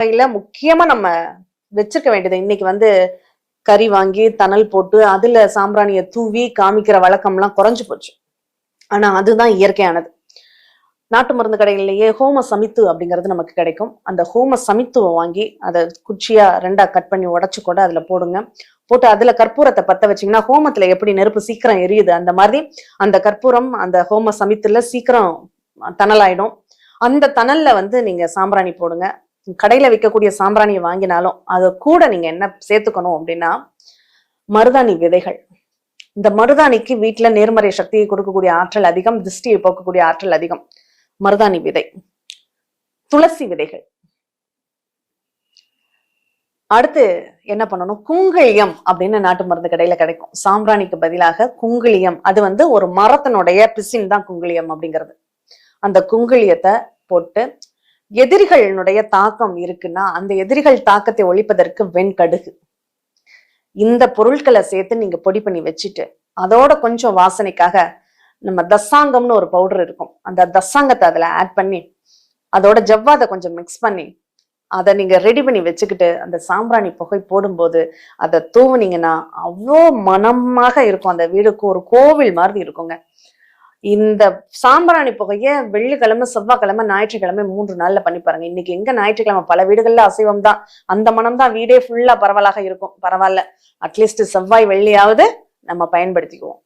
கையில முக்கியமா நம்ம வச்சிருக்க வேண்டியது, இன்னைக்கு கறி வாங்கி தணல் போட்டு அதுல சாம்பிராணிய தூவி காமிக்கிற வழக்கம்லாம் குறைஞ்சு போச்சு. ஆனா அதுதான் இயற்கையானது. நாட்டு மருந்து கடைகள்லயே ஹோம சமித்து அப்படிங்கிறது நமக்கு கிடைக்கும். அந்த ஹோம சமித்துவை வாங்கி அதை குச்சியா 2ஆ கட் பண்ணி உடைச்சு கூட அதுல போடுங்க. போட்டு அதுல கற்பூரத்தை பத்த வச்சீங்கன்னா, ஹோமத்துல எப்படி நெருப்பு சீக்கிரம் எரியுது அந்த மாதிரி அந்த கற்பூரம் அந்த ஹோம சமித்துல சீக்கிரம் தணலாயிடும். அந்த தணல்ல நீங்க சாம்பிராணி போடுங்க. கடையில விற்கக்கூடிய சாம்பிராணியை வாங்கினாலும் அது கூட நீங்க என்ன சேர்த்துக்கணும் அப்படின்னா, மருதாணி விதைகள். இந்த மருதாணிக்கு வீட்டுல நேர்மறை சக்தியை கொடுக்கக்கூடிய ஆற்றல் அதிகம், திருஷ்டியை போக்கக்கூடிய ஆற்றல் அதிகம். மருதாணி விதை, துளசி விதைகள். அடுத்து என்ன பண்ணணும், குங்கிலியம் அப்படின்னு நாட்டு மருந்து கடையில கிடைக்கும். சாம்பிராணிக்கு பதிலாக குங்கிலியம், அது ஒரு மரத்தினுடைய பிசின் தான் குங்கிலியம் அப்படிங்கிறது. அந்த குங்கிலியத்தை போட்டு, எதிரிகளினுடைய தாக்கம் இருக்குன்னா அந்த எதிரிகள் தாக்கத்தை ஒழிப்பதற்கு வெண்கடுகு, இந்த பொருட்களை சேர்த்து நீங்க பொடி பண்ணி வச்சுட்டு, அதோட கொஞ்சம் வாசனைக்காக நம்ம தசாங்கம்னு ஒரு பவுடர் இருக்கும், அந்த தசாங்கத்தை அதுல ஆட் பண்ணி அதோட ஜவ்வாதை கொஞ்சம் மிக்ஸ் பண்ணி அதை நீங்க ரெடி பண்ணி வச்சுக்கிட்டு அந்த சாம்பிராணி புகை போடும்போது அதை தூவுனீங்கன்னா அவ்வளோ மனமாக இருக்கும். அந்த வீடுக்கு ஒரு கோவில் மாதிரி இருக்குங்க. இந்த சாம்பிராணி புகைய வெள்ளிக்கிழமை, செவ்வாய்க்கிழமை, ஞாயிற்றுக்கிழமை 3 நாள்ல பண்ணி பாருங்க. இன்னைக்கு எங்க ஞாயிற்றுக்கிழமை பல வீடுகள்ல அசைவம் தான், அந்த மனம் தான் வீடே ஃபுல்லா பரவலாக இருக்கும். பரவாயில்ல, அட்லீஸ்ட் செவ்வாய் வெள்ளியாவது நம்ம பயன்படுத்திக்குவோம்.